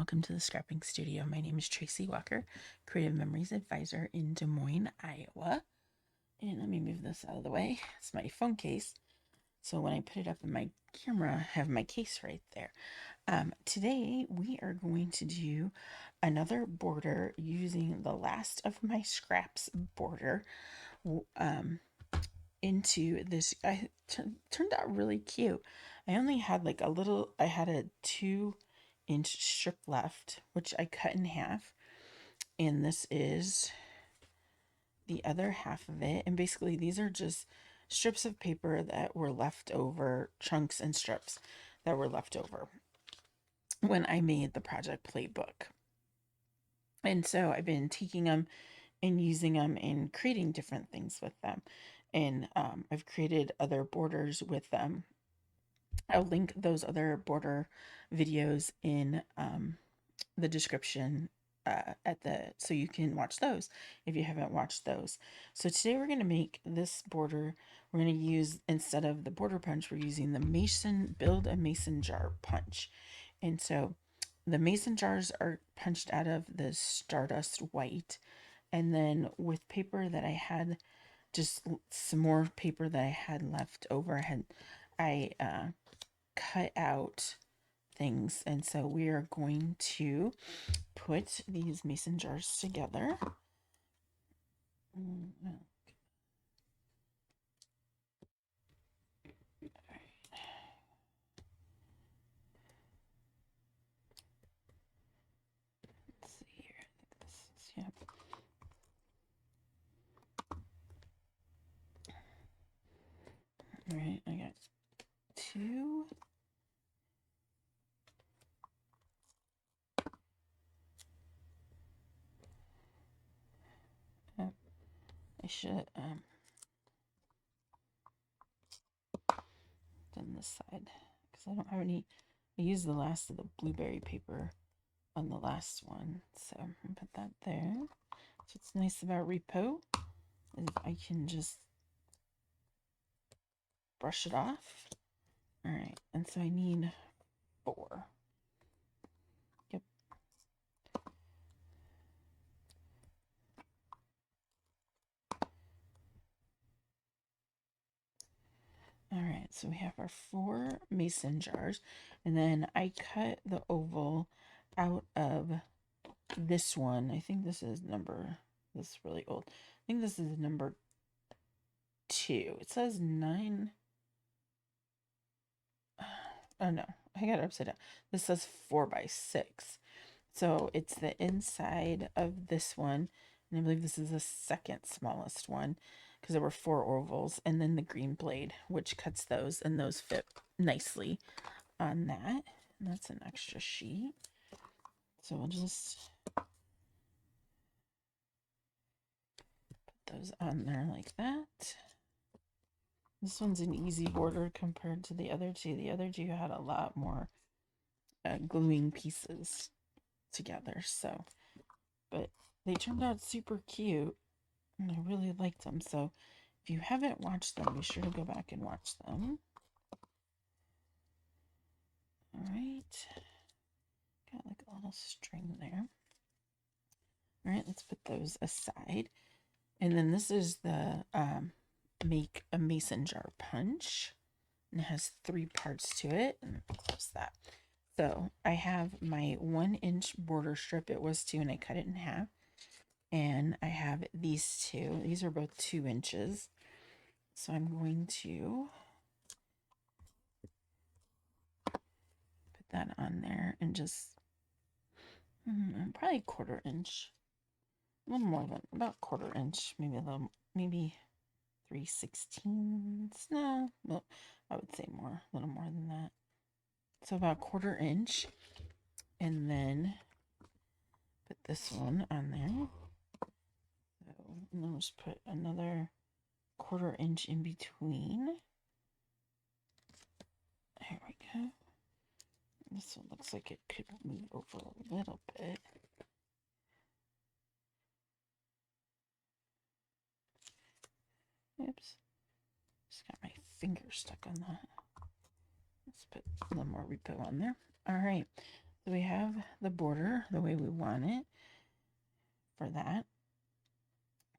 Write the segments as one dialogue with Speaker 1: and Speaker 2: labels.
Speaker 1: welcome to the Scrapping Studio. My name is Tracy Walker, Creative Memories Advisor in Des Moines, Iowa. And let me move this out of the way. It's my phone case. So when I put it up in my camera, I have my case right there. Today we are going to do another border using the last of my scraps border into this. Turned out really cute. I only had like I had a 2-inch strip left, which I cut in half. And this is the other half of it. And basically, these are just strips of paper that were left over, chunks and strips that were left over when I made the Project Playbook. And so I've been taking them and using them and creating different things with them. And I've created other borders with them. I'll link those other border videos in the description so you can watch those if you haven't watched those. So today we're going to make this border. We're going to use, instead of the border punch, we're using the build a mason jar punch. And so the mason jars are punched out of the Stardust white, and then with paper that I had, just some more paper that I had left over, I cut out things. And so we are going to put these mason jars together. Let's see here. I think this is, yeah. All right, I got 2. Oh, I should done this side because I don't have any. I used the last of the blueberry paper on the last one, so I'm gonna put that there. So what's nice about Repo is I can just brush it off. All right, and so I need 4. Yep. All right, so we have our 4 mason jars, and then I cut the oval out of this one. I think this is really old. I think this is number 2. It says 9. Oh no, I got it upside down. This says 4x6. So it's the inside of this one, and I believe this is the second smallest one because there were 4 ovals, and then the green blade, which cuts those, and those fit nicely on that. And that's an extra sheet. So we'll just put those on there like that. This one's an easy border compared to the other 2. The other 2 had a lot more gluing pieces together, so, but they turned out super cute, and I really liked them. So if you haven't watched them, be sure to go back and watch them. All right, got like a little string there. All right, let's put those aside. And then this is the make a mason jar punch, and it has 3 parts to it. And close that. So I have my 1-inch border strip. It was 2, and I cut it in half. And I have these 2. These are both 2 inches. So I'm going to put that on there and just probably 1/4 inch. A little more than about 1/4 inch, maybe 3/16. No, well, I would say more, a little more than that. So about 1/4 inch, and then put this one on there. So, and then just put another 1/4 inch in between. There we go. This one looks like it could move over a little bit. Oops. Just got my finger stuck on that. Let's put a little more Repo on there. All right. So we have the border the way we want it for that.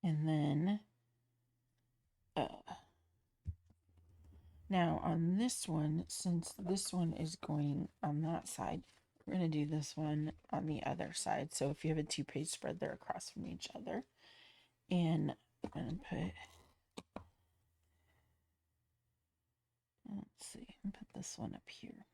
Speaker 1: And then now on this one, since this one is going on that side, we're going to do this one on the other side. So if you have a 2-page spread, they're across from each other. And I'm going to put, let's see, I'll put this one up here.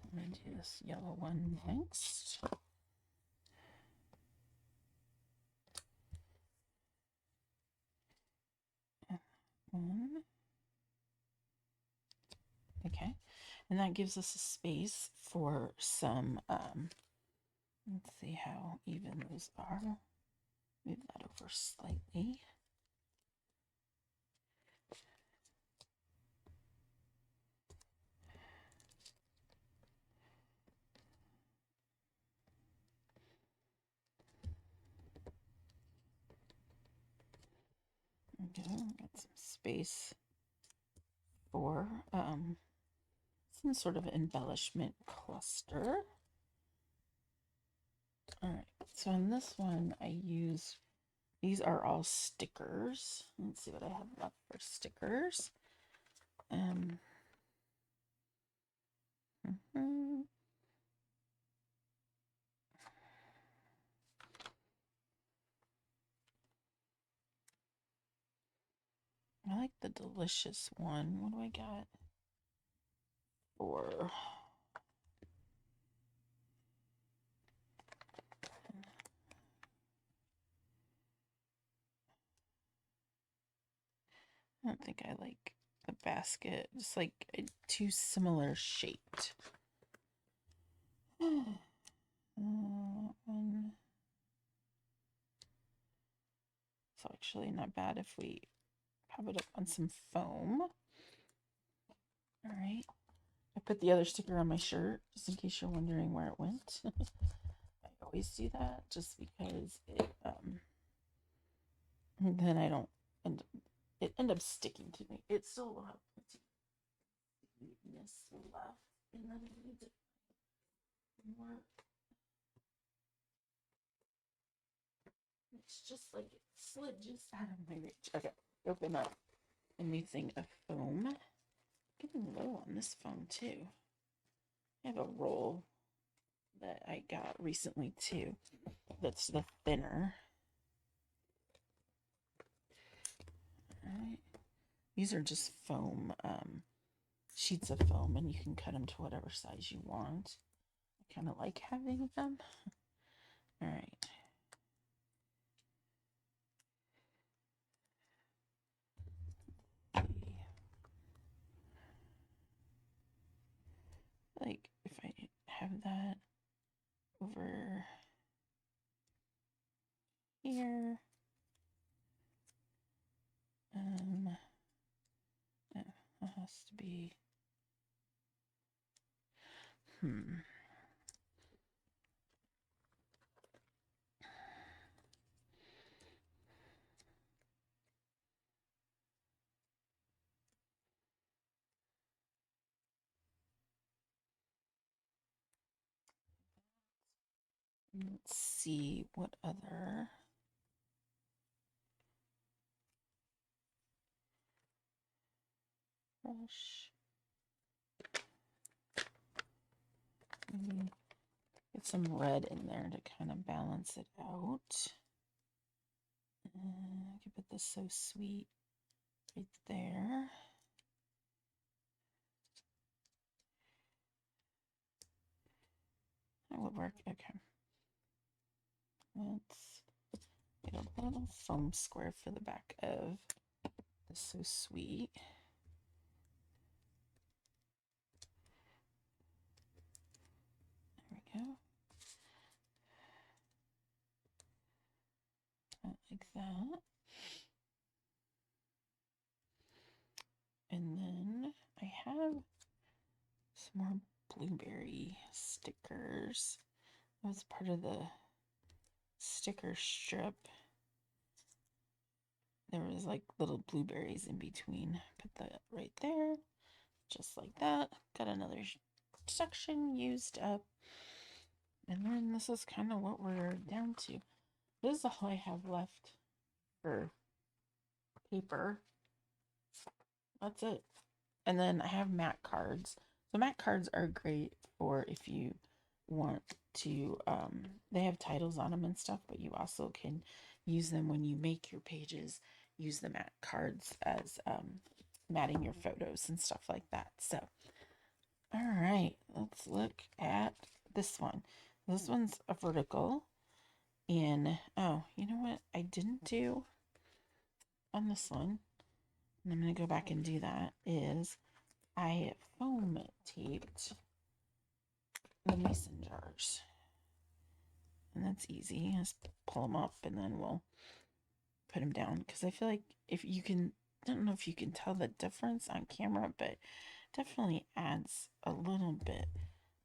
Speaker 1: I'm going to do this yellow one next. One. Okay, and that gives us a space for some, let's see how even those are. Move that over slightly. Okay, got some space for some sort of embellishment cluster. All right, so on this one, I use, these are all stickers. Let's see what I have left for stickers. I like the delicious one. What do I got for? I don't think I like the basket. Just like too similar shaped. One. It's actually not bad if we pop it up on some foam. All right. I put the other sticker on my shirt just in case you're wondering where it went. I always do that just because it then I don't end up sticking to me. It still will have stickiness left, and then I need to work. It's just like it slid just out of my reach. Okay, open up a new thing of foam. Getting low on this foam too. I have a roll that I got recently too. That's the thinner. All right. These are just foam, sheets of foam, and you can cut them to whatever size you want. I kind of like having them. All right. Like if I have that over here, that has to be, let's see what other. Brush. Maybe get some red in there to kind of balance it out. I could put this So Sweet right there. That would work. Okay. Let's get a little foam square for the back of the So Sweet. There we go. Like that. And then I have some more blueberry stickers. That was part of the sticker strip. There was like little blueberries in between. Put that right there, just like that. Got another section used up. And then this is kind of what we're down to. This is all I have left for paper. That's it. And then I have mat cards. So mat cards are great for if you want to, they have titles on them and stuff, but you also can use them when you make your pages, use the mat cards as matting your photos and stuff like that. So, all right, let's look at this one. This one's a vertical. And, oh, you know what I didn't do on this one, and I'm going to go back and do that, is I foam taped the mason jars. And that's easy. Just pull them up and then we'll put them down. Because I feel like if you can, I don't know if you can tell the difference on camera, but definitely adds a little bit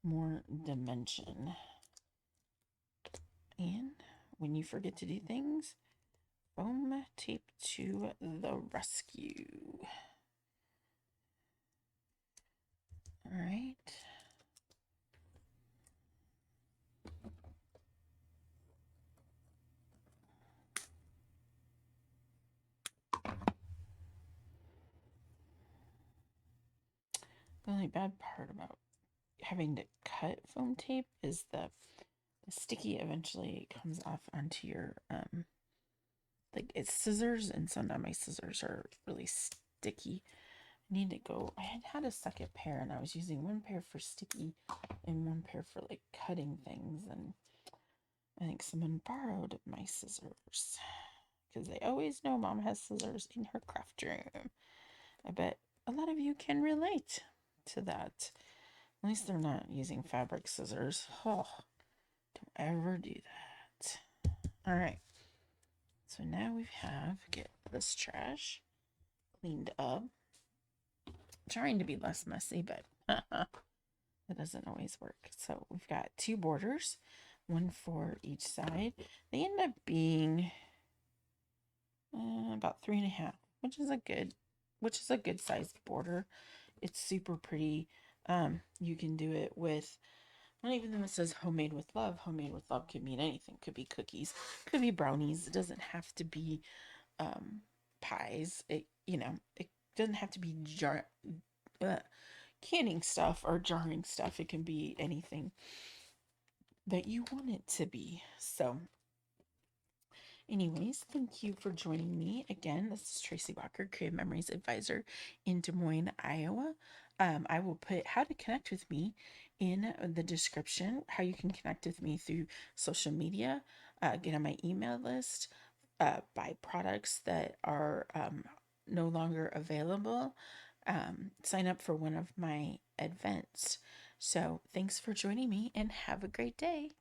Speaker 1: more dimension. And when you forget to do things, foam tape to the rescue. All right. The only bad part about having to cut foam tape is the sticky eventually comes off onto your like it's scissors, and sometimes my scissors are really sticky. I need to go. I had a second pair, and I was using one pair for sticky and one pair for like cutting things, and I think someone borrowed my scissors because they always know mom has scissors in her craft room. I bet a lot of you can relate to that. At least they're not using fabric scissors. Oh, don't ever do that. All right. So now we get this trash cleaned up. I'm trying to be less messy, but it doesn't always work. So we've got 2 borders, one for each side. They end up being about 3.5, which is a good sized border. It's super pretty. You can do it with, not even though it says homemade with love. Homemade with love could mean anything. Could be cookies, could be brownies. It doesn't have to be pies. It doesn't have to be canning stuff or jarring stuff. It can be anything that you want it to be. So anyways, thank you for joining me again. This is Tracy Walker, Creative Memories Advisor in Des Moines, Iowa. I will put how to connect with me in the description, how you can connect with me through social media, get on my email list, buy products that are no longer available, sign up for one of my events. So thanks for joining me and have a great day.